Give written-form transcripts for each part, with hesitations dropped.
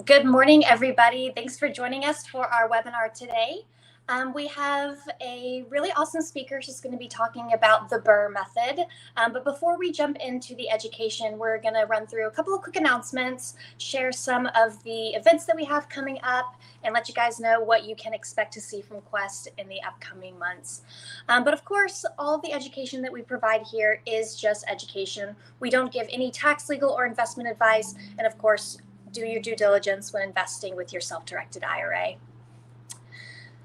Good morning, everybody. Thanks for joining us for our webinar today. We have a really awesome speaker. She's going to be talking about the BRRRR method. But before we jump into the education, we're going to run through a couple of quick announcements, share some of the events that we have coming up, and let you guys know what you can expect to see from Quest in the upcoming months. But of course, all of the education that we provide here is just education. We don't give any tax, legal, or investment advice. And of course, do your due diligence when investing with your self-directed IRA.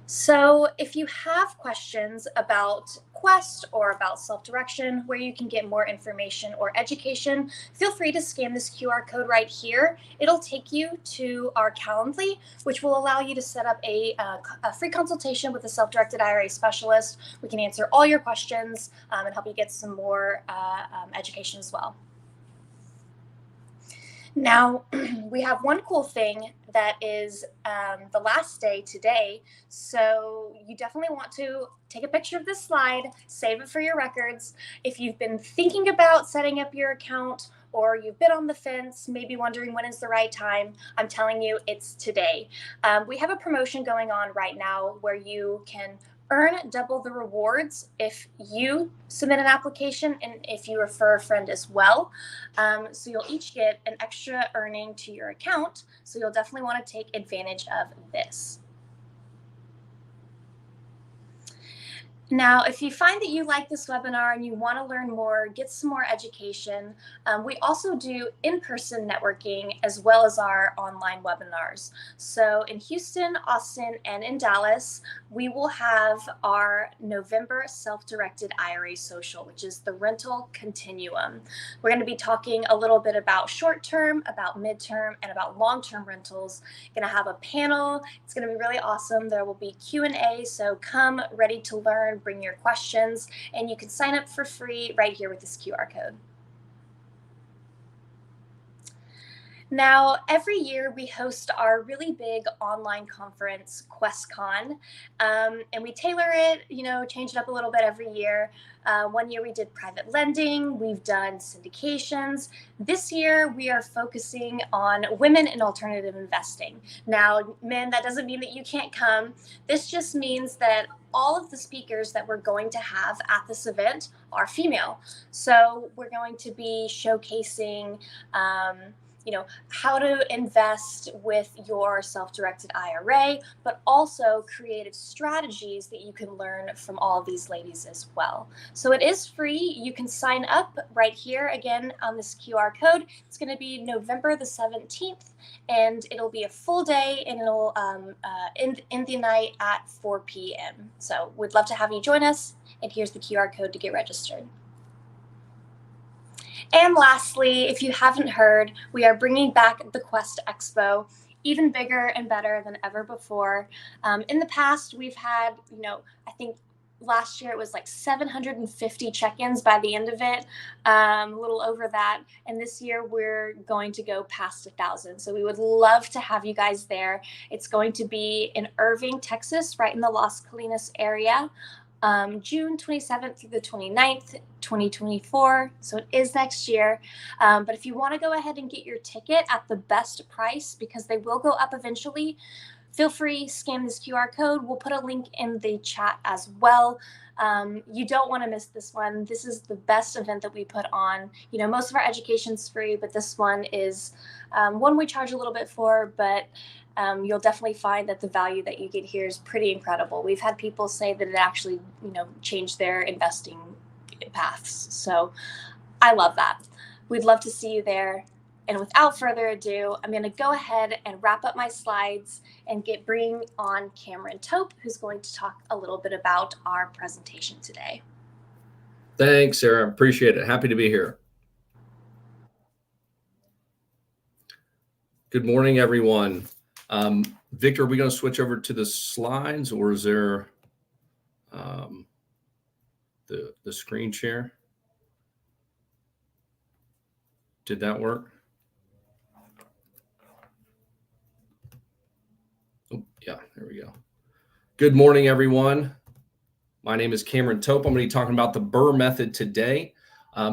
So if you have questions about Quest or about self-direction, where you can get more information or education, feel free to scan this QR code right here. It'll take you to our Calendly, which will allow you to set up a free consultation with a self-directed IRA specialist. We can answer all your questions and help you get some more education as well. Now, we have one cool thing that is the last day today, so you definitely want to take a picture of this slide, save it for your records. If you've been thinking about setting up your account or you've been on the fence, maybe wondering when is the right time, I'm telling you it's today. We have a promotion going on right now where you can earn double the rewards if you submit an application and if you refer a friend as well. So you'll each get an extra earning to your account. So you'll definitely want to take advantage of this. Now, if you find that you like this webinar and you want to learn more, get some more education, we also do in-person networking as well as our online webinars. So in Houston, Austin, and in Dallas, we will have our November Self-Directed IRA Social, which is the rental continuum. We're going to be talking a little bit about short-term, about mid-term, and about long-term rentals. Going to have a panel. It's going to be really awesome. There will be Q&A, so come ready to learn. Bring your questions, and you can sign up for free right here with this QR code. Now, every year we host our really big online conference, QuestCon, and we tailor it, change it up a little bit every year. One year we did private lending, we've done syndications. This year we are focusing on women in alternative investing. Now, men, that doesn't mean that you can't come. This just means that all of the speakers that we're going to have at this event are female. So we're going to be showcasing how to invest with your self-directed IRA, but also creative strategies that you can learn from all of these ladies as well. So it is free. You can sign up right here again on this QR code. It's going to be November the 17th, and it'll be a full day, and it'll end the night at 4 p.m. So we'd love to have you join us, and here's the QR code to get registered. And lastly, if you haven't heard, we are bringing back the Quest Expo, even bigger and better than ever before. In the past, we've had, I think last year it was like 750 check-ins by the end of it, a little over that. And this year we're going to go past 1,000. So we would love to have you guys there. It's going to be in Irving, Texas, right in the Las Colinas area. June 27th through the 29th, 2024. So it is next year. But if you want to go ahead and get your ticket at the best price, because they will go up eventually, feel free, scan this QR code. We'll put a link in the chat as well. You don't want to miss this one. This is the best event that we put on. Most of our education's free, but this one is one we charge a little bit for, but you'll definitely find that the value that you get here is pretty incredible. We've had people say that it actually, changed their investing paths. So I love that. We'd love to see you there. And without further ado, I'm going to go ahead and wrap up my slides and bring on Cameron Tope, who's going to talk a little bit about our presentation today. Thanks, Sarah. Appreciate it. Happy to be here. Good morning, everyone. Victor, are we going to switch over to the slides, or is there the screen share? Did that work? Oh, yeah, there we go. Good morning, everyone. My name is Cameron Tope. I'm going to be talking about the BRRRR method today.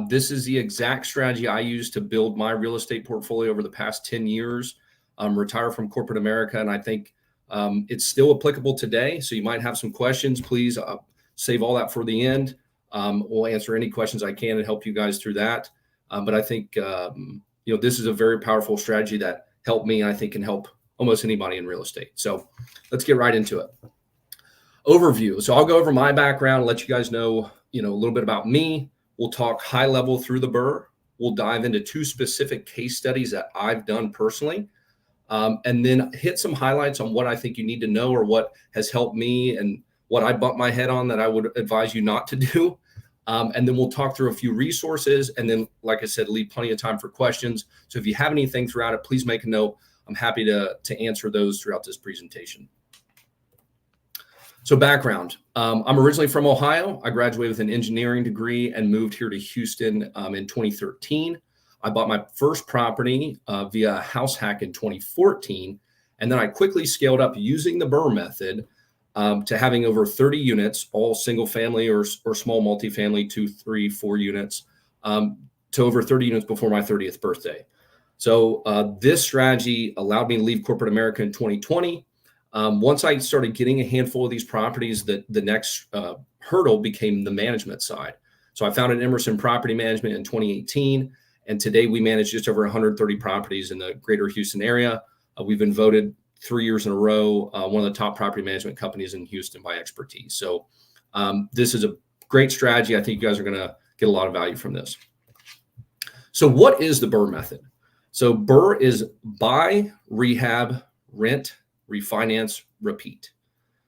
This is the exact strategy I use to build my real estate portfolio over the past 10 years. retire from corporate America. And I think it's still applicable today. So you might have some questions. Please save all that for the end. We'll answer any questions I can and help you guys through that. But I think, this is a very powerful strategy that helped me, and I think can help almost anybody in real estate. So let's get right into it. Overview. So I'll go over my background and let you guys know, a little bit about me. We'll talk high level through the BRRRR. We'll dive into 2 specific case studies that I've done personally, and then hit some highlights on what I think you need to know or what has helped me and what I bumped my head on that I would advise you not to do. And then we'll talk through a few resources. And then, like I said, leave plenty of time for questions. So if you have anything throughout it, please make a note. I'm happy to answer those throughout this presentation. So background, I'm originally from Ohio. I graduated with an engineering degree and moved here to Houston in 2013. I bought my first property via a house hack in 2014. And then I quickly scaled up using the BRRRR method to having over 30 units, all single family or small multifamily, 2, 3, 4 units, to over 30 units before my 30th birthday. So this strategy allowed me to leave corporate America in 2020. Once I started getting a handful of these properties, the next hurdle became the management side. So I founded Emerson Property Management in 2018. And today we manage just over 130 properties in the greater Houston area. We've been voted 3 years in a row one of the top property management companies in Houston by expertise. So this is a great strategy. I think you guys are going to get a lot of value from this. So what is the BRRRR method? So BRRRR is buy, rehab, rent, refinance, repeat.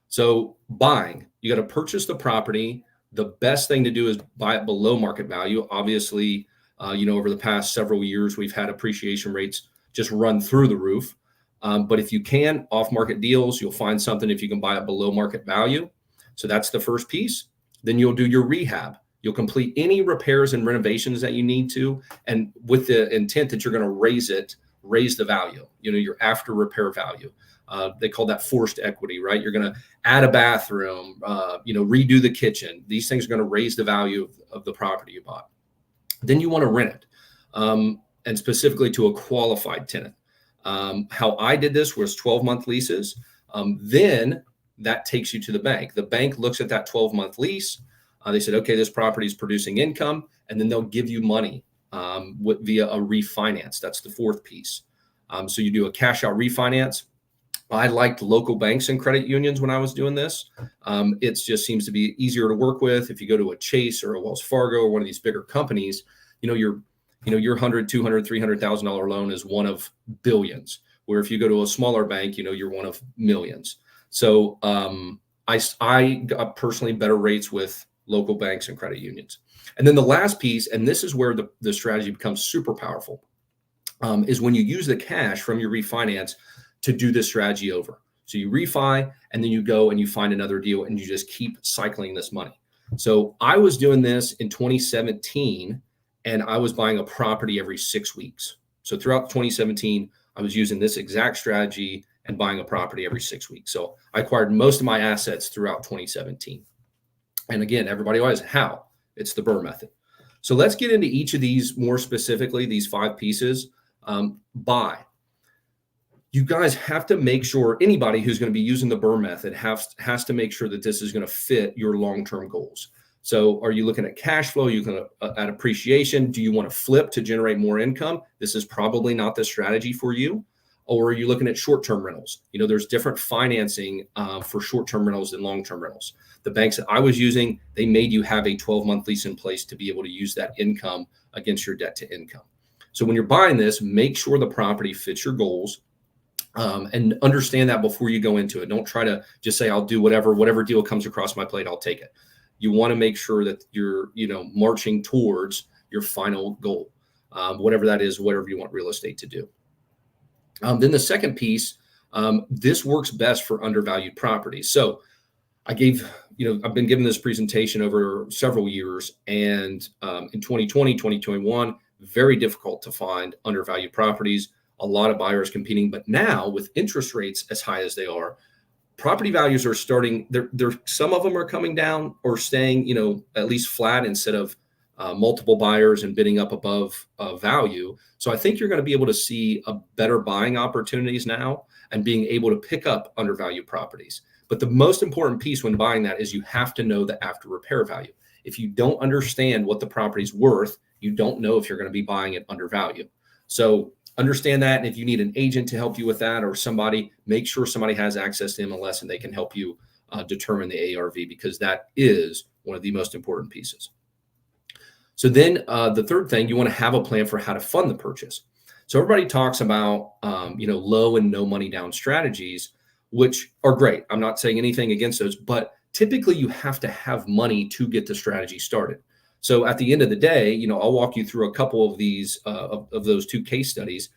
So buying, you got to purchase the property. The best thing to do is buy it below market value. Obviously, over the past several years, we've had appreciation rates just run through the roof. But if you can, off-market deals, you'll find something if you can buy it below market value. So that's the first piece. Then you'll do your rehab. You'll complete any repairs and renovations that you need to, and with the intent that you're going to raise the value, your after repair value. They call that forced equity, right? You're going to add a bathroom, redo the kitchen. These things are going to raise the value of the property you bought. Then you want to rent it, and specifically to a qualified tenant. How I did this was 12-month leases. Then that takes you to the bank. The bank looks at that 12-month lease. They said, okay, this property is producing income, and then they'll give you money via a refinance. That's the fourth piece. So you do a cash out refinance. I liked local banks and credit unions when I was doing this. It just seems to be easier to work with. If you go to a Chase or a Wells Fargo or one of these bigger companies, your $100,000, $200,000, $300,000 loan is one of billions. Where if you go to a smaller bank, you're one of millions. So I got personally better rates with local banks and credit unions. And then the last piece, and this is where the strategy becomes super powerful, is when you use the cash from your refinance to do this strategy over. So you refi, and then you go and you find another deal, and you just keep cycling this money. So I was doing this in 2017, and I was buying a property every 6 weeks. So throughout 2017, I was using this exact strategy and buying a property every 6 weeks. So I acquired most of my assets throughout 2017. And again, everybody always, how? It's the BRRRR method. So let's get into each of these more specifically, these 5 pieces. Buy. You guys have to make sure, anybody who's going to be using the BRRRR method has to make sure that this is going to fit your long-term goals. So are you looking at cash flow? Are you looking at appreciation? Do you want to flip to generate more income? This is probably not the strategy for you. Or are you looking at short-term rentals? There's different financing for short-term rentals than long-term rentals. The banks that I was using, they made you have a 12-month lease in place to be able to use that income against your debt to income. So when you're buying this, make sure the property fits your goals. And understand that before you go into it. Don't try to just say, I'll do whatever deal comes across my plate, I'll take it. You want to make sure that you're, marching towards your final goal, whatever that is, whatever you want real estate to do. Then the second piece, this works best for undervalued properties. So I've been giving this presentation over several years, and in 2020, 2021, very difficult to find undervalued properties. A lot of buyers competing, but now with interest rates as high as they are, property values are starting. Some of them are coming down or staying, at least flat instead of multiple buyers and bidding up above value. So I think you're going to be able to see a better buying opportunities now and being able to pick up undervalued properties. But the most important piece when buying that is you have to know the after repair value. If you don't understand what the property's worth, you don't know if you're going to be buying it undervalued. So understand that. And if you need an agent to help you with that or somebody, make sure somebody has access to MLS and they can help you determine the ARV, because that is one of the most important pieces. So then the third thing, you want to have a plan for how to fund the purchase. So everybody talks about, low and no money down strategies, which are great. I'm not saying anything against those, but typically you have to have money to get the strategy started. So at the end of the day, I'll walk you through a couple of these, of those two case studies.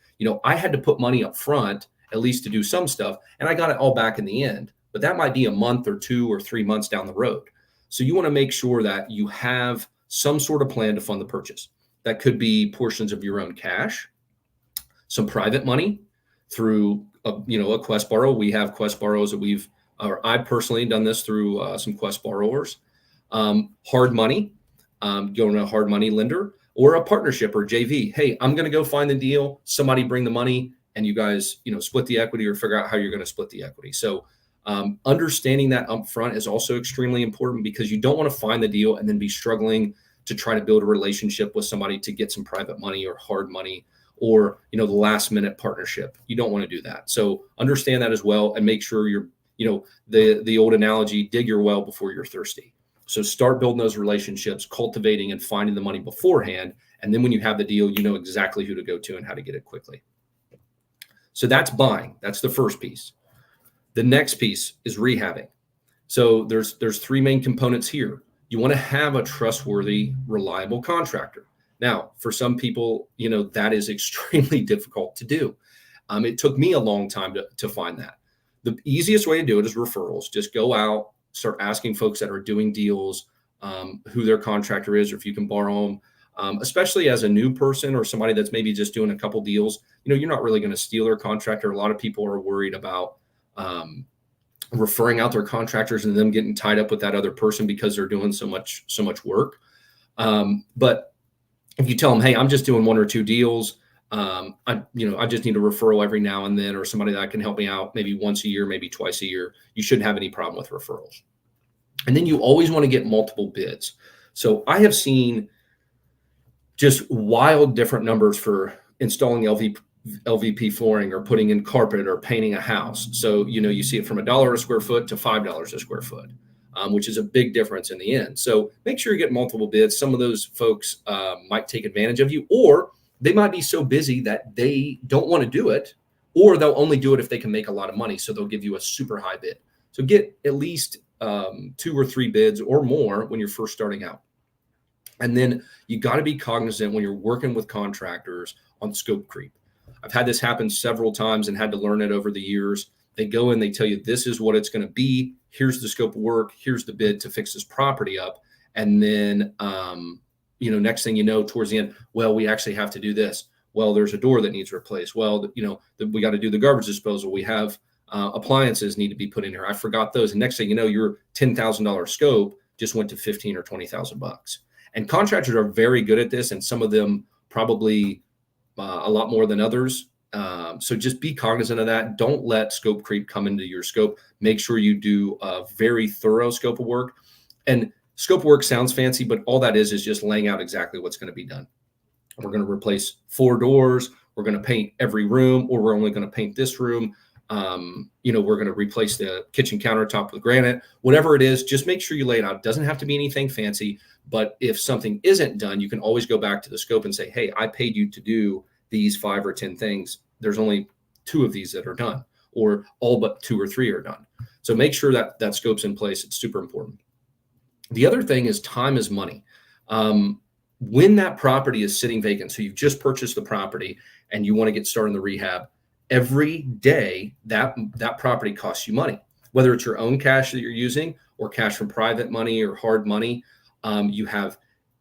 I had to put money up front, at least to do some stuff, and I got it all back in the end, but that might be a month or 2 or 3 months down the road. So you want to make sure that you have some sort of plan to fund the purchase. That could be portions of your own cash, some private money through a Quest borrow. We have Quest borrows that I've personally done this through some Quest borrowers. Hard money, going to a hard money lender or a partnership or JV. Hey, I'm going to go find the deal. Somebody bring the money, and you guys, split the equity or figure out how you're going to split the equity. So understanding that upfront is also extremely important, because you don't want to find the deal and then be struggling to try to build a relationship with somebody to get some private money or hard money or, the last minute partnership. You don't want to do that. So understand that as well, and make sure you're, the old analogy, dig your well before you're thirsty. So start building those relationships, cultivating and finding the money beforehand. And then when you have the deal, you know exactly who to go to and how to get it quickly. So that's buying. That's the first piece. The next piece is rehabbing. So there's 3 main components here. You want to have a trustworthy, reliable contractor. Now, for some people, that is extremely difficult to do. It took me a long time to find that. The easiest way to do it is referrals. Just go out, start asking folks that are doing deals, who their contractor is, or if you can borrow them. Especially as a new person or somebody that's maybe just doing a couple deals, you're not really going to steal their contractor. A lot of people are worried about referring out their contractors and them getting tied up with that other person because they're doing so much work. But if you tell them, hey, I'm just doing 1 or 2 deals, I just need a referral every now and then, or somebody that can help me out maybe once a year, maybe twice a year, you shouldn't have any problem with referrals. And then you always want to get multiple bids. So I have seen just wild different numbers for installing LVP flooring or putting in carpet or painting a house. So, you see it from $1 a square foot to $5 a square foot, which is a big difference in the end. So make sure you get multiple bids. Some of those folks might take advantage of you, or they might be so busy that they don't want to do it, or they'll only do it if they can make a lot of money. So they'll give you a super high bid. So get at least 2 or 3 bids or more when you're first starting out. And then you got to be cognizant when you're working with contractors on scope creep. I've had this happen several times and had to learn it over the years. They go in, they tell you, this is what it's going to be. Here's the scope of work. Here's the bid to fix this property up. And then, next thing you know, towards the end, well, we actually have to do this. Well, there's a door that needs replaced. Well, we got to do the garbage disposal. We have appliances need to be put in here. I forgot those. And next thing you know, your $10,000 scope just went to $15,000 or $20,000. And contractors are very good at this, and some of them probably a lot more than others. So just be cognizant of that. Don't let scope creep come into your scope. Make sure you do a very thorough scope of work. And scope of work sounds fancy, but all that is just laying out exactly what's going to be done. We're going to replace 4 doors. We're going to paint every room, or we're only going to paint this room. We're going to replace the kitchen countertop with granite. Whatever it is, just make sure you lay it out. It doesn't have to be anything fancy, but if something isn't done, you can always go back to the scope and say, hey, I paid you to do these 5 or 10 things. There's only 2 of these that are done, or all but 2 or 3 are done. So make sure that that scope's in place. It's super important. The other thing is time is money. When that property is sitting vacant, so you've just purchased the property and you want to get started in the rehab, every day that property costs you money, whether it's your own cash that you're using or cash from private money or hard money. You have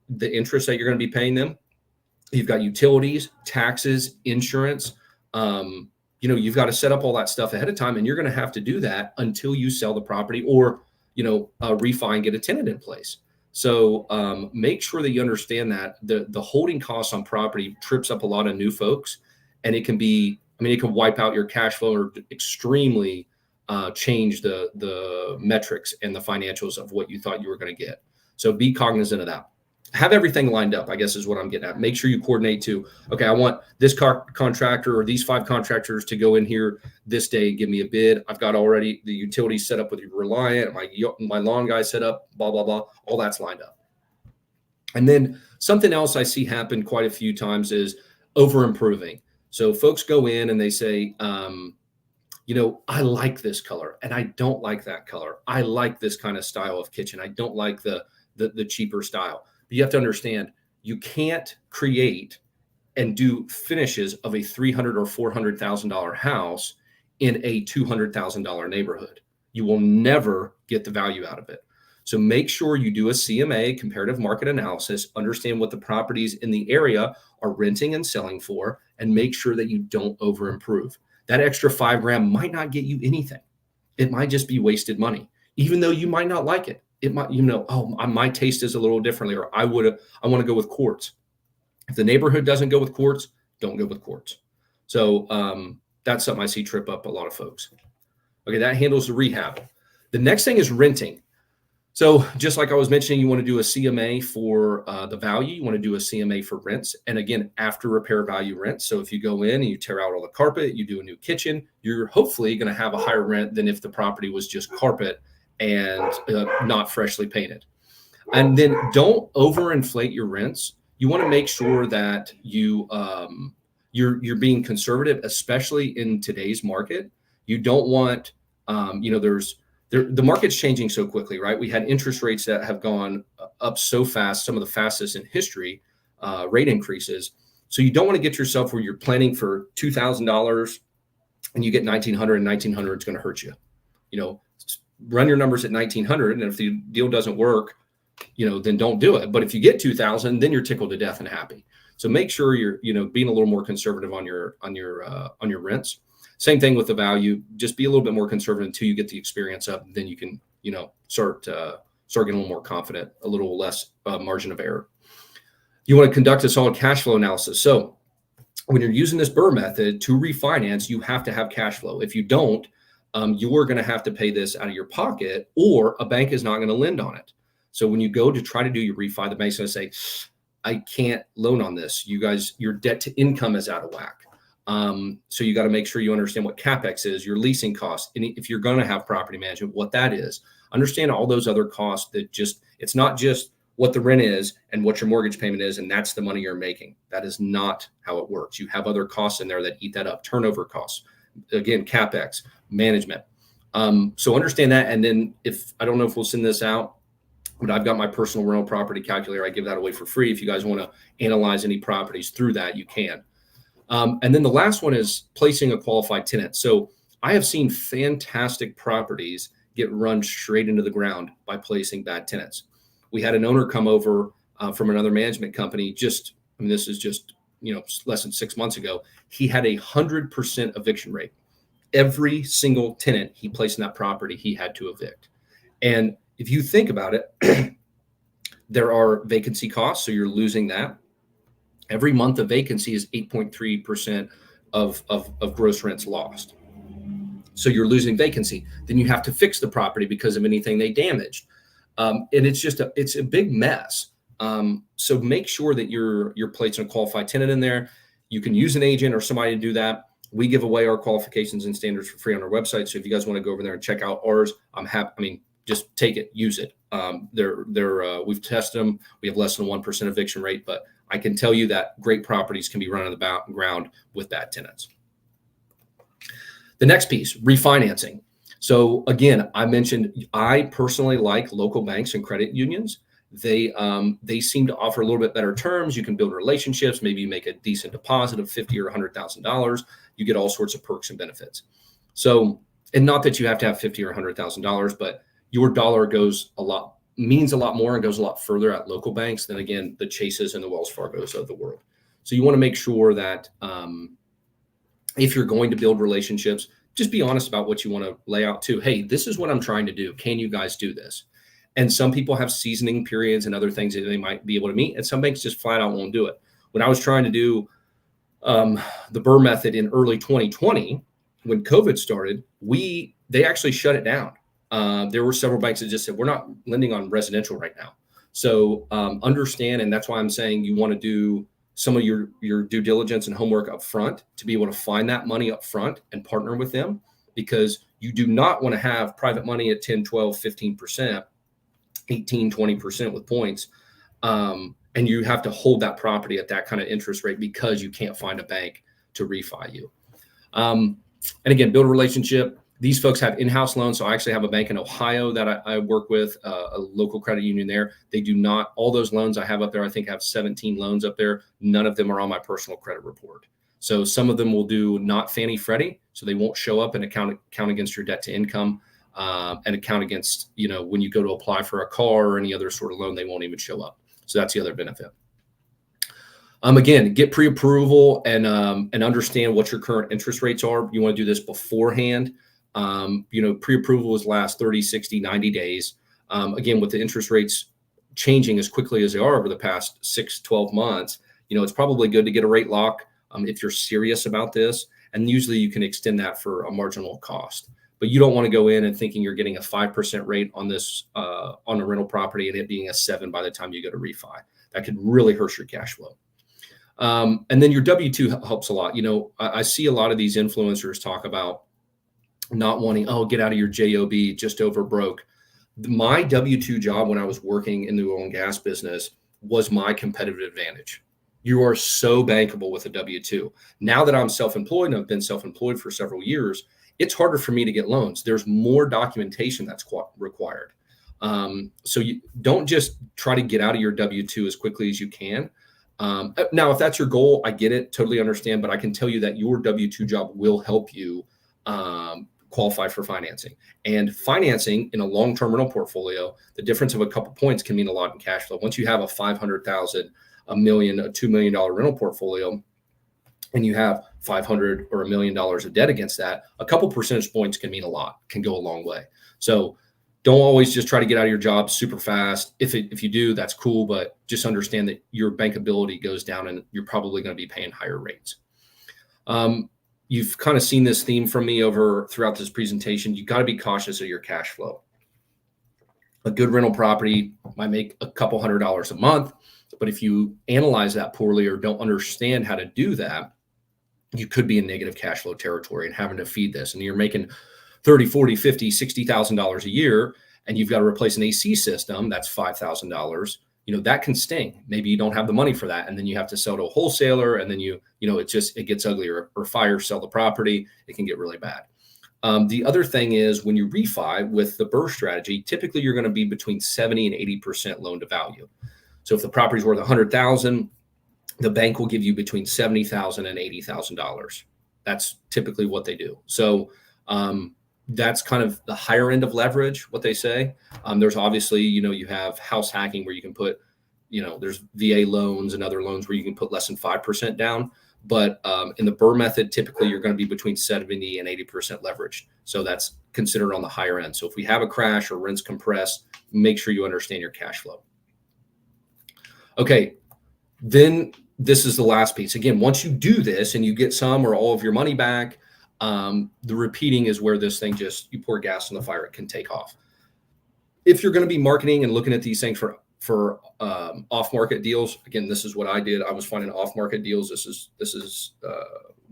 the interest that you're going to be paying them. You've got utilities, taxes, insurance. You've got to set up all that stuff ahead of time, and you're going to have to do that until you sell the property or, refi and get a tenant in place. So make sure that you understand that the holding costs on property trips up a lot of new folks, and it can be, I mean, it can wipe out your cash flow or extremely change the metrics and the financials of what you thought you were going to get. So be cognizant of that. Have everything lined up, I guess is what I'm getting at. Make sure you coordinate to, okay, I want this contractor or these 5 contractors to go in here this day and give me a bid. I've got already the utilities set up with Reliant, my lawn guy set up, blah, blah, blah. All that's lined up. And then something else I see happen quite a few times is over improving. So folks go in and they say, you know, I like this color and I don't like that color. I like this kind of style of kitchen. I don't like the cheaper style. But you have to understand, you can't create and do finishes of a $300,000 or $400,000 house in a $200,000 neighborhood. You will never get the value out of it. So make sure you do a CMA, comparative market analysis, understand what the properties in the area are renting and selling for, and make sure that you don't over improve. That extra $5,000 might not get you anything. It might just be wasted money, even though you might not like it. It might, you know, oh, my taste is a little differently, or I want to go with quartz. If the neighborhood doesn't go with quartz, don't go with quartz. So that's something I see trip up a lot of folks. Okay, that handles the rehab. The next thing is renting. So just like I was mentioning, you want to do a CMA for the value. You want to do a CMA for rents. And again, after repair value rent. So if you go in and you tear out all the carpet, you do a new kitchen, you're hopefully going to have a higher rent than if the property was just carpet and not freshly painted. And then don't overinflate your rents. You want to make sure that you're being conservative, especially in today's market. You don't want, you know, the market's changing so quickly, right? We had interest rates that have gone up so fast, some of the fastest in history, rate increases. So you don't want to get yourself where you're planning for $2,000 and you get 1,900, and 1,900 is going to hurt you. You know, run your numbers at 1,900, and if the deal doesn't work, you know, then don't do it. But if you get 2,000, then you're tickled to death and happy. So make sure you're, you know, being a little more conservative on your rents. Same thing with the value. Just be a little bit more conservative until you get the experience up. Then you can, you know, start getting a little more confident, a little less margin of error. You want to conduct a solid cash flow analysis. So when you're using this BRRRR method to refinance, you have to have cash flow. If you don't, you're going to have to pay this out of your pocket, or a bank is not going to lend on it. So when you go to try to do your refi, the bank's going to say, I can't loan on this. You guys, your debt to income is out of whack. So you got to make sure you understand what CapEx is, your leasing costs, and if you're going to have property management, what that is. Understand all those other costs that it's not just what the rent is and what your mortgage payment is, and that's the money you're making. That is not how it works. You have other costs in there that eat that up. Turnover costs, again, CapEx, management. So understand that. And then I don't know if we'll send this out, but I've got my personal rental property calculator. I give that away for free. If you guys want to analyze any properties through that, you can. And then the last one is placing a qualified tenant. So I have seen fantastic properties get run straight into the ground by placing bad tenants. We had an owner come over from another management company. This is just, you know, less than 6 months ago. He had 100% eviction rate. Every single tenant he placed in that property, he had to evict. And if you think about it, there are vacancy costs, so you're losing that. Every month of vacancy is 8.3% of gross rents lost. So you're losing vacancy. Then you have to fix the property because of anything they damaged. And it's a big mess. So make sure that you're placing a qualified tenant in there. You can use an agent or somebody to do that. We give away our qualifications and standards for free on our website. So if you guys want to go over there and check out ours, I'm happy. I mean, just take it, use it. We've tested them. We have less than 1% eviction rate, but I can tell you that great properties can be run on the ground with bad tenants. The next piece, refinancing. So again, I mentioned I personally like local banks and credit unions. They seem to offer a little bit better terms. You can build relationships. Maybe you make a decent deposit of $50,000 or $100,000. You get all sorts of perks and benefits. So, and not that you have to have $50,000 or $100,000, but your dollar means a lot more and goes a lot further at local banks than, again, the Chases and the Wells Fargos of the world. So you want to make sure that if you're going to build relationships, just be honest about what you want to lay out too. Hey, this is what I'm trying to do. Can you guys do this? And some people have seasoning periods and other things that they might be able to meet. And some banks just flat out won't do it. When I was trying to do the BRRRR method in early 2020, when COVID started, they actually shut it down. There were several banks that just said, we're not lending on residential right now. So understand, and that's why I'm saying you want to do some of your due diligence and homework up front to be able to find that money up front and partner with them, because you do not want to have private money at 10, 12, 15%, 18, 20% with points. And you have to hold that property at that kind of interest rate because you can't find a bank to refi you. And again, build a relationship. These folks have in-house loans. So I actually have a bank in Ohio that I work with, a local credit union there. They do not, all those loans I have up there, I think I have 17 loans up there. None of them are on my personal credit report. So some of them will do not Fannie Freddie. So they won't show up and count against your debt to income and account against, when you go to apply for a car or any other sort of loan, they won't even show up. So that's the other benefit. Again, get pre-approval and understand what your current interest rates are. You want to do this beforehand. Pre-approval is last 30, 60, 90 days. Again, with the interest rates changing as quickly as they are over the past 6, 12 months, it's probably good to get a rate lock if you're serious about this. And usually you can extend that for a marginal cost. But you don't want to go in and thinking you're getting a 5% rate on this on a rental property and it being a 7 by the time you go to refi. That could really hurt your cash flow. And then your W-2 helps a lot. I see a lot of these influencers talk about not wanting, get out of your JOB, just over broke. My W-2 job when I was working in the oil and gas business was my competitive advantage. You are so bankable with a W-2. Now that I'm self-employed and I've been self-employed for several years, it's harder for me to get loans. There's more documentation that's required. So you don't just try to get out of your W-2 as quickly as you can. Now, if that's your goal, I get it, totally understand, but I can tell you that your W-2 job will help you qualify for financing. And financing in a long-term rental portfolio, the difference of a couple points can mean a lot in cash flow. Once you have a $500,000, $1 million, a $2 million rental portfolio, and you have $500 or $1 million of debt against that, a couple percentage points can mean a lot, can go a long way. So don't always just try to get out of your job super fast. If you do, that's cool, but just understand that your bankability goes down and you're probably going to be paying higher rates. You've kind of seen this theme from me throughout this presentation. You got to be cautious of your cash flow. A good rental property might make a couple $100 a month, but if you analyze that poorly or don't understand how to do that, you could be in negative cash flow territory and having to feed this. And you're making $30, $40, $50, $60,000 a year, and you've got to replace an AC system. That's $5,000. That can sting. Maybe you don't have the money for that. And then you have to sell to a wholesaler. And then it gets uglier, or fire, sell the property. It can get really bad. The other thing is when you refi with the BRRRR strategy, typically you're going to be between 70 and 80% loan to value. So if the property's worth $100,000, the bank will give you between $70,000 and $80,000. That's typically what they do. So that's kind of the higher end of leverage, what they say. There's obviously, you have house hacking where you can put, there's VA loans and other loans where you can put less than 5% down. But in the BRRRR method, typically you're going to be between 70 and 80% leverage. So that's considered on the higher end. So if we have a crash or rents compress, make sure you understand your cash flow. Okay, then this is the last piece. Again, once you do this and you get some or all of your money back, the repeating is where this thing you pour gas on the fire, it can take off. If you're going to be marketing and looking at these things for off-market deals, again, this is what I did. I was finding off-market deals. This is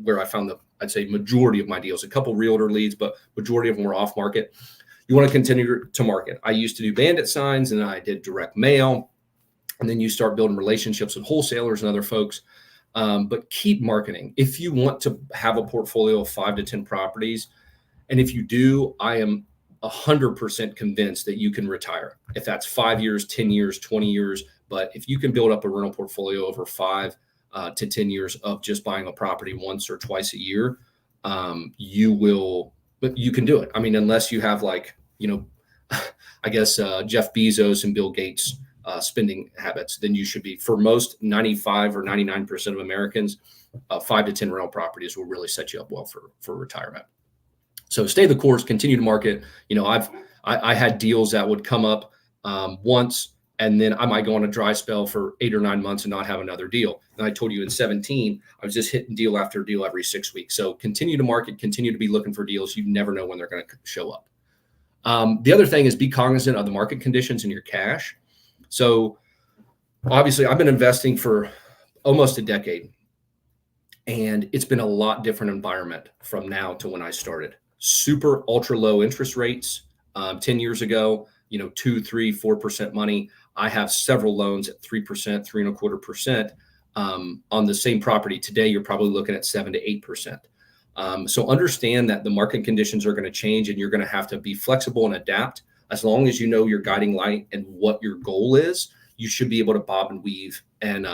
where I found I'd say majority of my deals. A couple realtor leads, but majority of them were off-market. You want to continue to market. I used to do bandit signs, and I did direct mail, and then you start building relationships with wholesalers and other folks. But keep marketing. If you want to have a portfolio of 5 to 10 properties, and if you do, I am 100% convinced that you can retire. If that's 5 years, 10 years, 20 years, but if you can build up a rental portfolio over 5 to 10 years of just buying a property once or twice a year, you can do it. I mean, unless you have I guess Jeff Bezos and Bill Gates spending habits, then you should be. For most 95 or 99% of Americans, 5 to 10 rental properties will really set you up well for retirement. So stay the course, continue to market. I had deals that would come up once, and then I might go on a dry spell for 8 or 9 months and not have another deal. And I told you in 17, I was just hitting deal after deal every 6 weeks. So continue to market, continue to be looking for deals. You never know when they're going to show up. The other thing is be cognizant of the market conditions in your cash. So obviously I've been investing for almost a decade, and it's been a lot different environment from now to when I started. Super ultra low interest rates. 10 years ago, 2, 3, 4% money. I have several loans at 3%, 3.25% on the same property. Today, you're probably looking at 7 to 8%. So understand that the market conditions are going to change, and you're going to have to be flexible and adapt. As long as you know your guiding light and what your goal is, you should be able to bob and weave and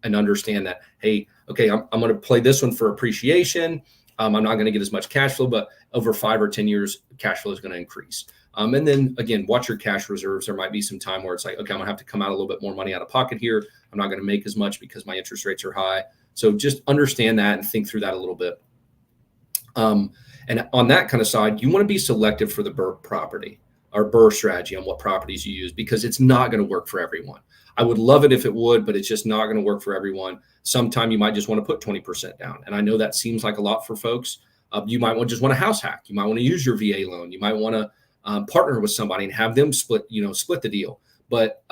understand that, hey, okay, I'm going to play this one for appreciation. I'm not going to get as much cash flow, but over 5 or 10 years, cash flow is going to increase. And then again, watch your cash reserves. There might be some time where it's like, okay, I'm gonna have to come out a little bit more money out of pocket here. I'm not going to make as much because my interest rates are high. So just understand that and think through that a little bit. And on that kind of side, you want to be selective for the BRRRR property or BRRRR strategy on what properties you use, because it's not going to work for everyone. I would love it if it would, but it's just not going to work for everyone. Sometime you might just want to put 20% down. And I know that seems like a lot for folks. You might just want a house hack. You might want to use your VA loan. You might want to partner with somebody and have them split the deal. But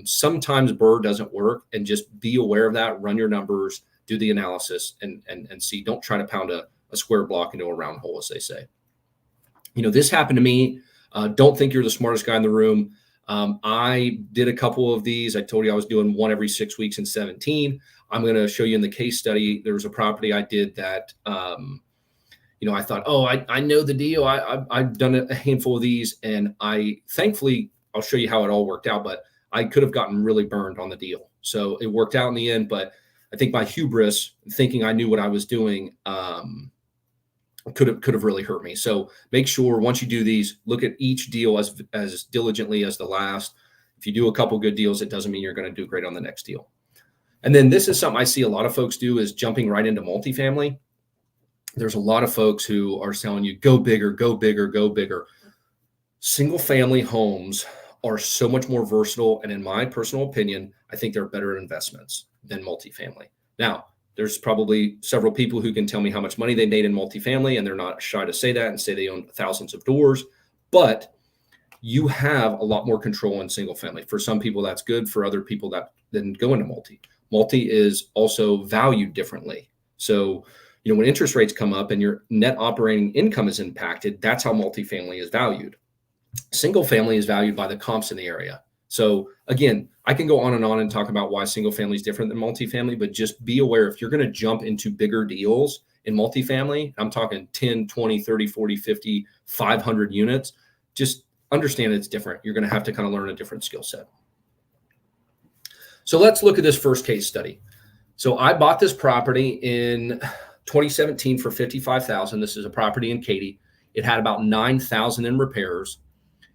sometimes BRRRR doesn't work, and just be aware of that. Run your numbers, do the analysis, and see. Don't try to pound a square block into a round hole, as they say. This happened to me. Don't think you're the smartest guy in the room. I did a couple of these. I told you I was doing one every 6 weeks in 17. I'm going to show you in the case study. There was a property I did that, I thought, oh, I know the deal. I've done a handful of these, and thankfully, I'll show you how it all worked out, but I could have gotten really burned on the deal. So it worked out in the end, but I think my hubris, thinking I knew what I was doing, could have really hurt me. So make sure once you do these, look at each deal as diligently as the last. If you do a couple good deals, it doesn't mean you're going to do great on the next deal. And then this is something I see a lot of folks do, is jumping right into multifamily. There's a lot of folks who are telling you, go bigger, go bigger, go bigger. Single family homes are so much more versatile. And in my personal opinion, I think they're better investments than multifamily. Now, there's probably several people who can tell me how much money they made in multifamily, and they're not shy to say that and say they own thousands of doors. But you have a lot more control in single family. For some people, that's good. For other people, that then go into multi. Multi is also valued differently. So, when interest rates come up and your net operating income is impacted, that's how multifamily is valued. Single family is valued by the comps in the area. So again, I can go on and talk about why single family is different than multifamily, but just be aware, if you're going to jump into bigger deals in multifamily, I'm talking 10, 20, 30, 40, 50, 500 units, just understand it's different. You're going to have to kind of learn a different skill set. So let's look at this first case study. So I bought this property in 2017 for $55,000. This is a property in Katy. It had about $9,000 in repairs.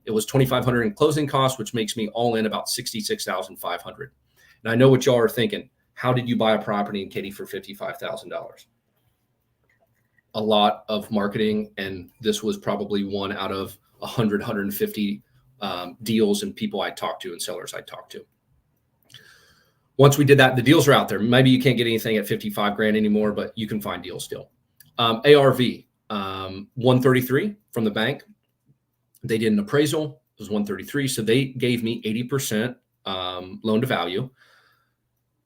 It was $2,500 in closing costs, which makes me all in about $66,500. And I know what y'all are thinking. How did you buy a property in Katy for $55,000? A lot of marketing, and this was probably one out of 100, 150 deals and people I talked to and sellers I talked to. Once we did that, the deals are out there. Maybe you can't get anything at 55 grand anymore, but you can find deals still. ARV, 133 from the bank. They did an appraisal. It was 133. So they gave me 80% loan to value,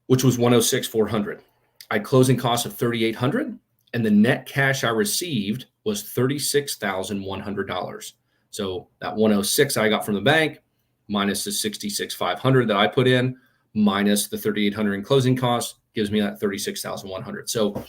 which was 106,400. I had closing costs of 3,800, and the net cash I received was $36,100. So that 106 I got from the bank, minus the 66,500 that I put in, minus the 3,800 in closing costs, gives me that 36,100. So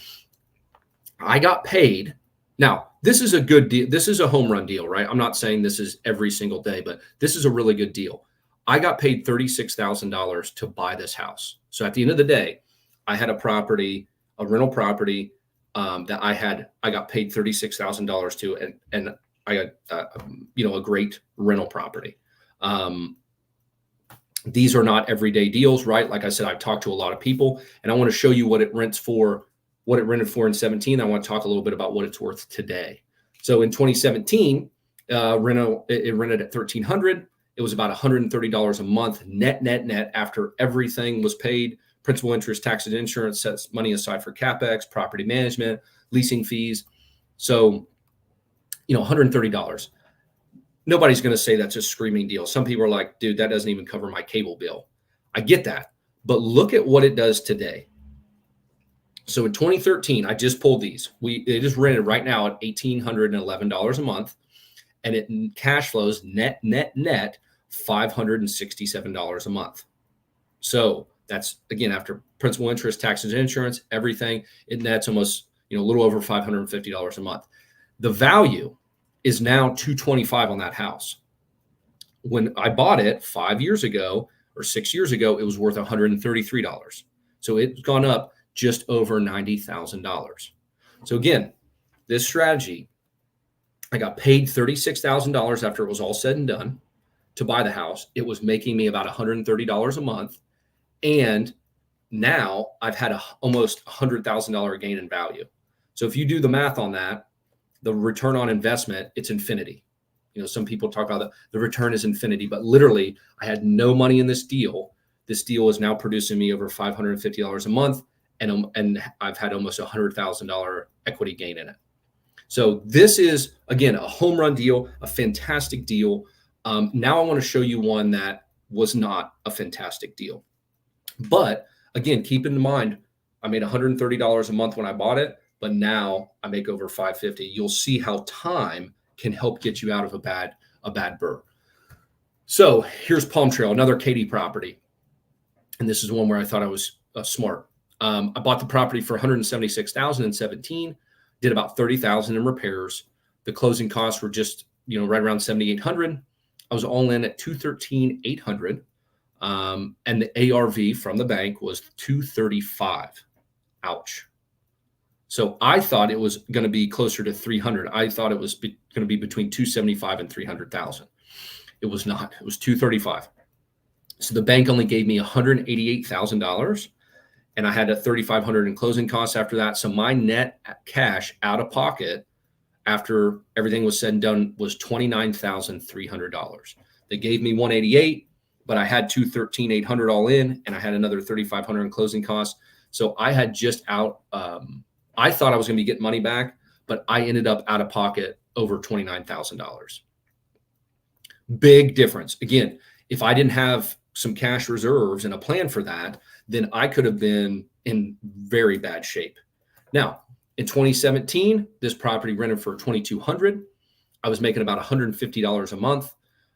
I got paid. Now, this is a good deal. This is a home run deal, right? I'm not saying this is every single day, but this is a really good deal. I got paid $36,000 to buy this house. So at the end of the day, I had a property, a rental property that I got paid $36,000 to, and I got, a great rental property. These are not everyday deals, right? Like I said, I've talked to a lot of people, and I want to show you what it rented for in 17. I want to talk a little bit about what it's worth today. So in 2017, it rented at $1,300. it was about $130 a month net after everything was paid: principal, interest, taxes, insurance, sets money aside for CapEx, property management, leasing fees. So, $130. Nobody's going to say that's a screaming deal. Some people are like, dude, that doesn't even cover my cable bill. I get that. But look at what it does today. So in 2013, I just pulled these. They just rented right now at $1,811 a month, and it cash flows net $567 a month. So that's, again, after principal, interest, taxes, insurance, everything, it nets almost, a little over $550 a month. The value is now $225 on that house. When I bought it 5 years ago or 6 years ago, it was worth $133. So it's gone up just over $90,000. So again, this strategy, I got paid $36,000 after it was all said and done to buy the house. It was making me about $130 a month. And now I've had almost $100,000 gain in value. So if you do the math on that, the return on investment, it's infinity. Some people talk about the return is infinity, but literally I had no money in this deal. This deal is now producing me over $550 a month. And I've had almost $100,000 equity gain in it. So this is, again, a home run deal, a fantastic deal. Now I want to show you one that was not a fantastic deal. But again, keep in mind, I made $130 a month when I bought it, but now I make over $550. You'll see how time can help get you out of a bad BRRRR. So here's Palm Trail, another Katy property. And this is one where I thought I was smart. I bought the property for $176,000 in 17, did about $30,000 in repairs. The closing costs were just, right around $7,800. I was all in at $213,800. And the ARV from the bank was $235. Ouch. So I thought it was going to be closer to $300. I thought it was going to be between $275 and $300,000. It was not. It was $235. So the bank only gave me $188,000, and I had a $3,500 in closing costs after that. So my net cash out of pocket after everything was said and done was $29,300. They gave me $188, but I had $213,800 all in, and I had another $3,500 in closing costs. So I had just out. I thought I was going to be getting money back, but I ended up out of pocket over $29,000. Big difference. Again, if I didn't have some cash reserves and a plan for that, then I could have been in very bad shape. Now, in 2017, this property rented for $2,200. I was making about $150 a month.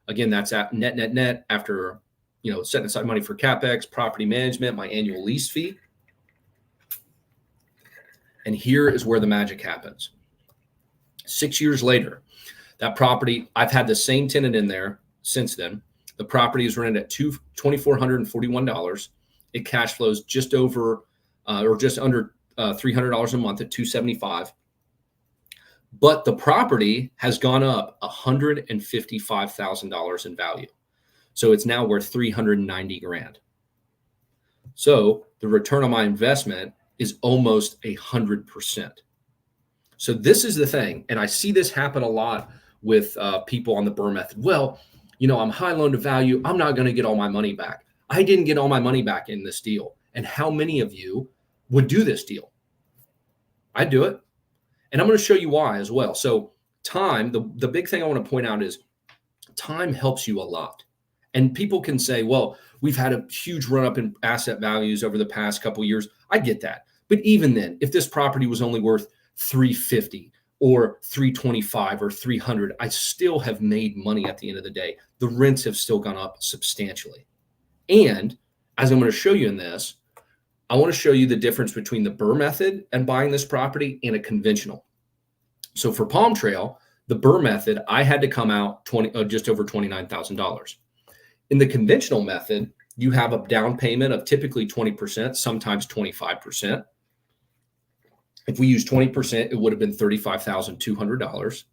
Again, that's at net after, setting aside money for CapEx, property management, my annual lease fee. And here is where the magic happens. 6 years later, that property, I've had the same tenant in there since then. The property is rented at $2,441. It cash flows just over or just under $300 a month at $275. But the property has gone up $155,000 in value. So it's now worth $390,000. So the return on my investment is almost 100%. So this is the thing. And I see this happen a lot with people on the BRRRR method. Well, I'm high loan to value. I'm not going to get all my money back. I didn't get all my money back in this deal. And how many of you would do this deal? I'd do it. And I'm going to show you why as well. So time, the big thing I want to point out is time helps you a lot. And people can say, well, we've had a huge run up in asset values over the past couple of years. I get that. But even then, if this property was only worth $350 or $325 or $300, I still have made money at the end of the day. The rents have still gone up substantially. And as I'm going to show you in this, I want to show you the difference between the BRRRR method and buying this property and a conventional. So for Palm Trail, the BRRRR method, I had to come out just over $29,000. In the conventional method, you have a down payment of typically 20%, sometimes 25%. If we use 20%, it would have been $35,200.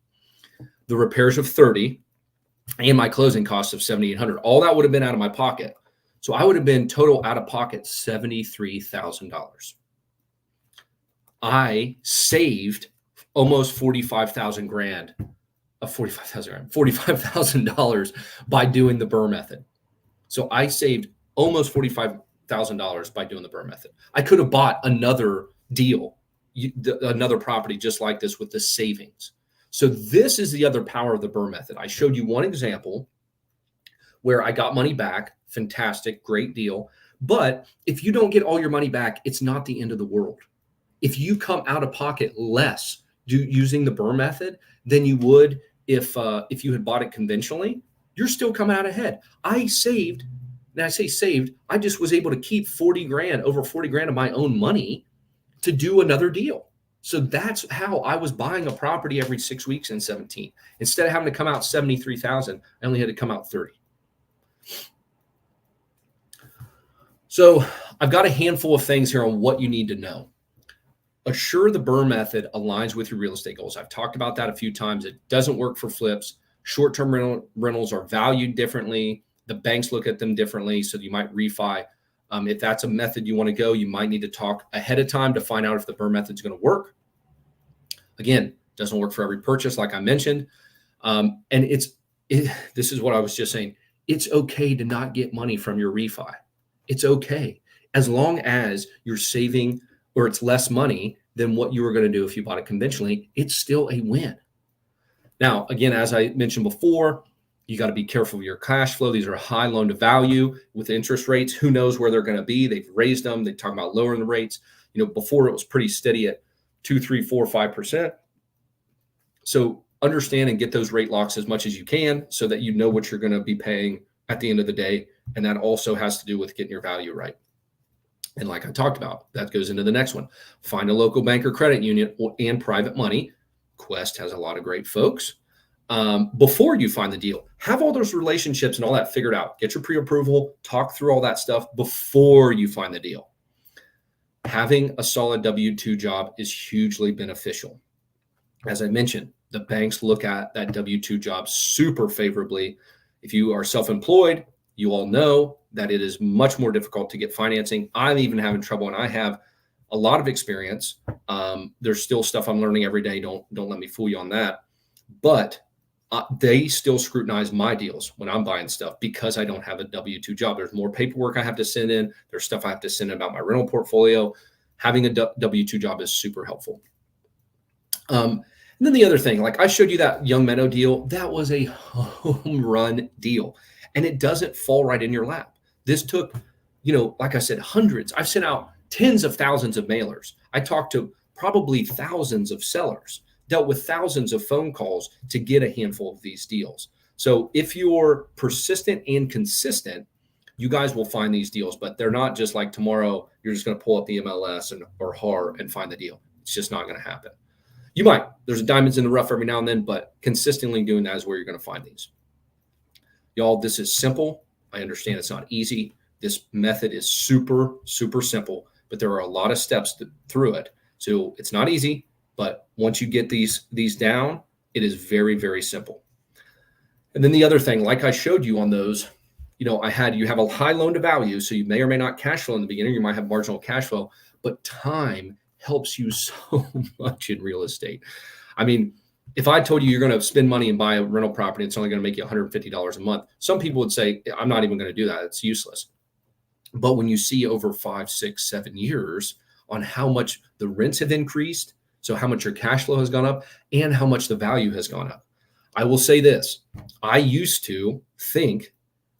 The repairs of $30,000 and my closing costs of $7,800. All that would have been out of my pocket. So I would have been total out of pocket $73,000. I saved almost $45,000 $45,000 by doing the BRRRR method. So I saved almost $45,000 by doing the BRRRR method. I could have bought another deal, another property just like this with the savings. So this is the other power of the BRRRR method. I showed you one example where I got money back. Fantastic, great deal. But if you don't get all your money back, it's not the end of the world. If you come out of pocket less using the BRRRR method than you would if you had bought it conventionally, you're still coming out ahead. I saved, and I say saved, I just was able to keep 40 grand, over 40 grand of my own money to do another deal. So that's how I was buying a property every 6 weeks in 17. Instead of having to come out 73,000, I only had to come out 30. So I've got a handful of things here on what you need to know. Assure the BRRRR method aligns with your real estate goals. I've talked about that a few times. It doesn't work for flips. Short-term rentals are valued differently. The banks look at them differently, so you might refi. If that's a method you want to go, you might need to talk ahead of time to find out if the BRRRR method is going to work. Again, doesn't work for every purchase, like I mentioned. And this is what I was just saying. It's okay to not get money from your refi. It's okay, as long as you're saving, or it's less money than what you were going to do if you bought it conventionally. It's still a win. Now, again, as I mentioned before, you got to be careful of your cash flow. These are high loan to value with interest rates. Who knows where they're going to be? They've raised them. They talk about lowering the rates. Before it was pretty steady at 2, 3, 4, 5%. So understand and get those rate locks as much as you can so that you know what you're going to be paying at the end of the day. And that also has to do with getting your value right. And like I talked about, that goes into the next one. Find a local bank or credit union and private money. Quest has a lot of great folks. Before you find the deal, have all those relationships and all that figured out. Get your pre-approval, talk through all that stuff before you find the deal. Having a solid W-2 job is hugely beneficial. As I mentioned, the banks look at that W-2 job super favorably. If you are self-employed, you all know that it is much more difficult to get financing. I'm even having trouble, and I have a lot of experience. There's still stuff I'm learning every day. Don't let me fool you on that. But they still scrutinize my deals when I'm buying stuff because I don't have a W-2 job. There's more paperwork I have to send in. There's stuff I have to send in about my rental portfolio. Having a W-2 job is super helpful. And then the other thing, like I showed you that Young Meadow deal, that was a home run deal. And it doesn't fall right in your lap. This took, like I said, hundreds. I've sent out tens of thousands of mailers. I talked to probably thousands of sellers, dealt with thousands of phone calls to get a handful of these deals. So if you're persistent and consistent, you guys will find these deals, but they're not just like tomorrow, you're just going to pull up the MLS or HAR and find the deal. It's just not going to happen. You might. There's diamonds in the rough every now and then, but consistently doing that is where you're going to find these. Y'all, this is simple. I understand it's not easy. This method is super, super simple, but there are a lot of steps through it. So it's not easy, but once you get these down, it is very, very simple. And then the other thing, like I showed you on those, you have a high loan to value, so you may or may not cash flow in the beginning. You might have marginal cash flow, but time helps you so much in real estate. I mean, if I told you you're going to spend money and buy a rental property, it's only going to make you $150 a month. Some people would say, I'm not even going to do that. It's useless. But when you see over 5, 6, 7 years on how much the rents have increased, so how much your cash flow has gone up and how much the value has gone up. I will say this. I used to think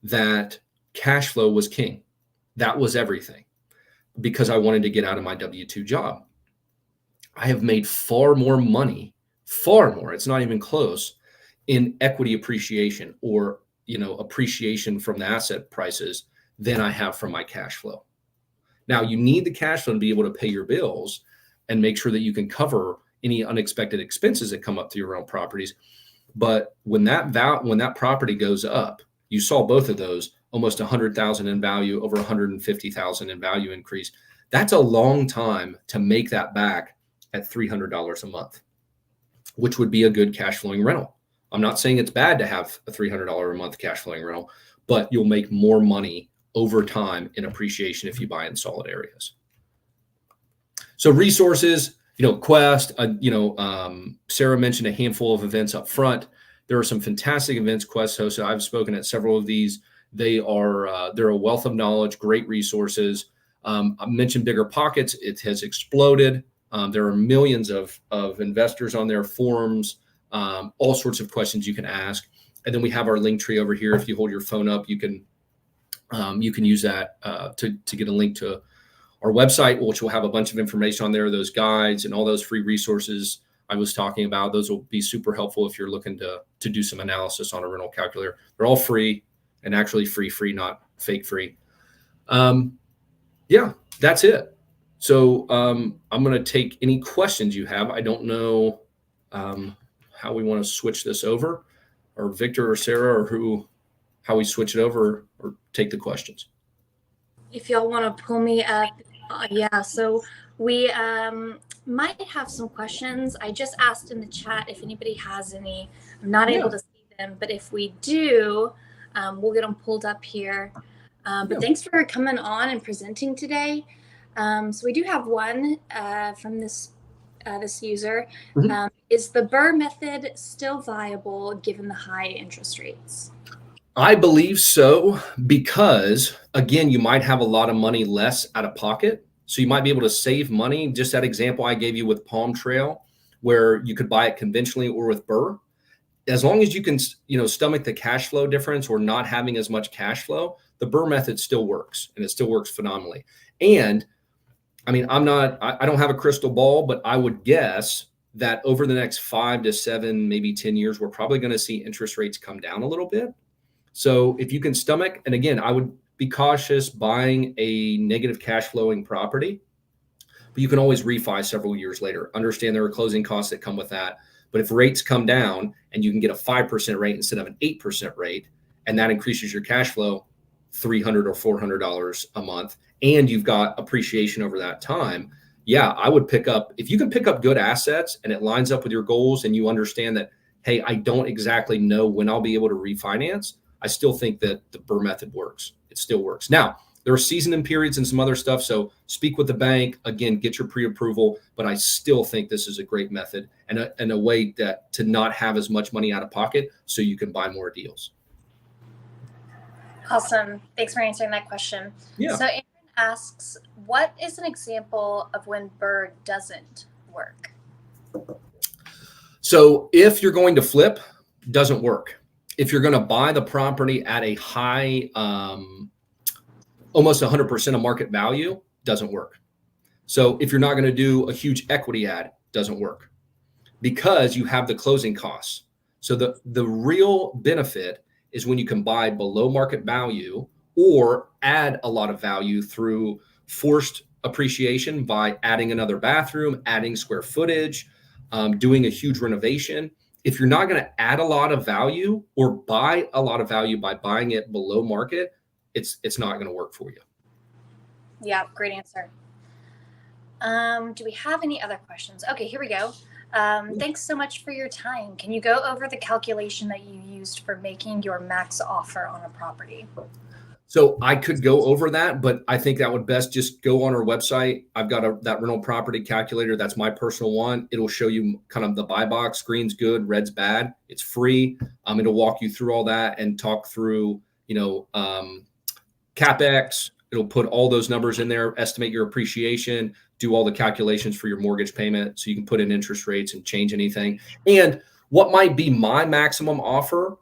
that cash flow was king. That was everything because I wanted to get out of my W-2 job. I have made far more money, far more, it's not even close, in equity appreciation or, appreciation from the asset prices than I have from my cash flow. Now, you need the cash flow to be able to pay your bills and make sure that you can cover any unexpected expenses that come up to your rental properties. But when that property goes up, you saw both of those, almost 100,000 in value, over 150,000 in value increase. That's a long time to make that back at $300 a month, which would be a good cash flowing rental. I'm not saying it's bad to have a $300 a month cash flowing rental, but you'll make more money over time in appreciation if you buy in solid areas. So resources, Quest, Sarah mentioned a handful of events up front. There are some fantastic events Quest hosts. I've spoken at several of these. They're a wealth of knowledge, great resources. I mentioned Bigger Pockets. It has exploded. There are millions of investors on their forums, all sorts of questions you can ask. And then we have our link tree over here. If you hold your phone up, you can use that to get a link to our website, which will have a bunch of information on there, those guides and all those free resources I was talking about. Those will be super helpful if you're looking to do some analysis on a rental calculator. They're all free, and actually free, not fake free. Yeah, that's it. So I'm going to take any questions you have. I don't know how we want to switch this over, or Victor or Sarah, or how we switch it over or take the questions. If y'all want to pull me up, yeah. So we might have some questions. I just asked in the chat if anybody has any. I'm not able to see them, but if we do, we'll get them pulled up here. But thanks for coming on and presenting today. So we do have one from this user. Is the BRRRR method still viable given the high interest rates? I believe so, because again, you might have a lot of money less out of pocket. So you might be able to save money. Just that example I gave you with Palm Trail, where you could buy it conventionally or with BRRRR. As long as you can, stomach the cash flow difference or not having as much cash flow, the BRRRR method still works, and it still works phenomenally. And I mean, I don't have a crystal ball, but I would guess that over the next 5 to 7, maybe 10 years, we're probably going to see interest rates come down a little bit. So if you can stomach, and again, I would be cautious buying a negative cash flowing property, but you can always refi several years later. Understand there are closing costs that come with that. But if rates come down and you can get a 5% rate instead of an 8% rate, and that increases your cash flow $300 or $400 a month, and you've got appreciation over that time, yeah, I would pick up, if you can pick up good assets and it lines up with your goals and you understand that, hey, I don't exactly know when I'll be able to refinance, I still think that the BRRRR method works. It still works. Now, there are seasoning periods and some other stuff. So speak with the bank, again, get your pre-approval, but I still think this is a great method and a way that to not have as much money out of pocket so you can buy more deals. Awesome. Thanks for answering that question. Yeah. So Aaron asks, what is an example of when BRRRR doesn't work? So if you're going to flip, doesn't work. If you're going to buy the property at a high, almost 100% of market value, doesn't work. So if you're not going to do a huge equity add, doesn't work, because you have the closing costs. So the real benefit is when you can buy below market value or add a lot of value through forced appreciation by adding another bathroom, adding square footage, doing a huge renovation. If you're not going to add a lot of value or buy a lot of value by buying it below market, it's not going to work for you. Yeah, great answer. Do we have any other questions? Okay, here we go. Thanks so much for your time. Can you go over the calculation that you used for making your max offer on a property? So I could go over that, but I think that would best just go on our website. I've got that rental property calculator. That's my personal one. It'll show you kind of the buy box. Green's good, red's bad. It's free. It'll walk you through all that and talk through, CapEx. It'll put all those numbers in there, estimate your appreciation, do all the calculations for your mortgage payment. So you can put in interest rates and change anything. And what might be my maximum offer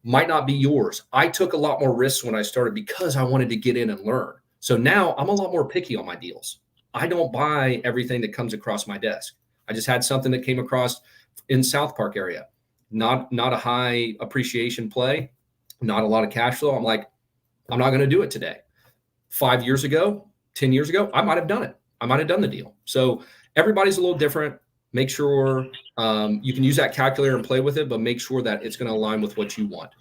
might not be yours. I took a lot more risks when I started because I wanted to get in and learn. So now I'm a lot more picky on my deals. I don't buy everything that comes across my desk. I just had something that came across in South Park area, not a high appreciation play, not a lot of cash flow. I'm like, I'm not going to do it today. 5 years ago, 10 years ago, I might have done it. I might have done the deal. So everybody's a little different. Make sure you can use that calculator and play with it, but make sure that it's going to align with what you want.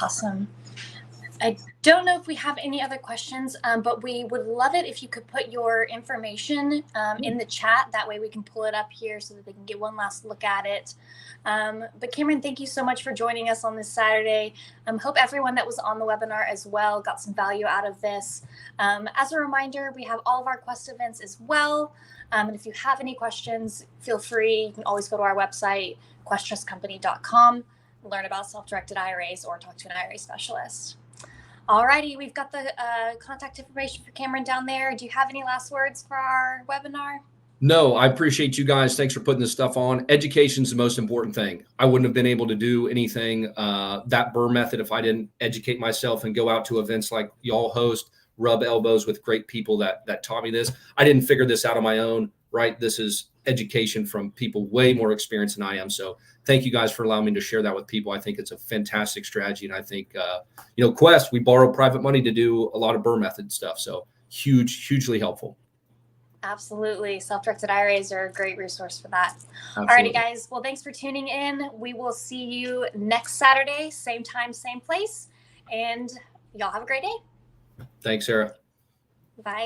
Awesome. I don't know if we have any other questions, but we would love it if you could put your information in the chat. That way we can pull it up here so that they can get one last look at it. But Cameron, thank you so much for joining us on this Saturday. Hope everyone that was on the webinar as well got some value out of this. As a reminder, we have all of our Quest events as well. And if you have any questions, feel free. You can always go to our website, questtrustcompany.com, learn about self-directed IRAs or talk to an IRA specialist. Alrighty, we've got the contact information for Cameron down there. Do you have any last words for our webinar? No, I appreciate you guys. Thanks for putting this stuff on. Education is the most important thing. I wouldn't have been able to do anything, that BRRRR method, if I didn't educate myself and go out to events like y'all host, rub elbows with great people that taught me this. I didn't figure this out on my own, right? This is education from people way more experienced than I am. So thank you guys for allowing me to share that with people. I think it's a fantastic strategy. And I think, Quest, we borrow private money to do a lot of BRRRR method stuff. So hugely helpful. Absolutely. Self-directed IRAs are a great resource for that. Absolutely. Alrighty, guys. Well, thanks for tuning in. We will see you next Saturday, same time, same place. And y'all have a great day. Thanks, Sarah. Bye.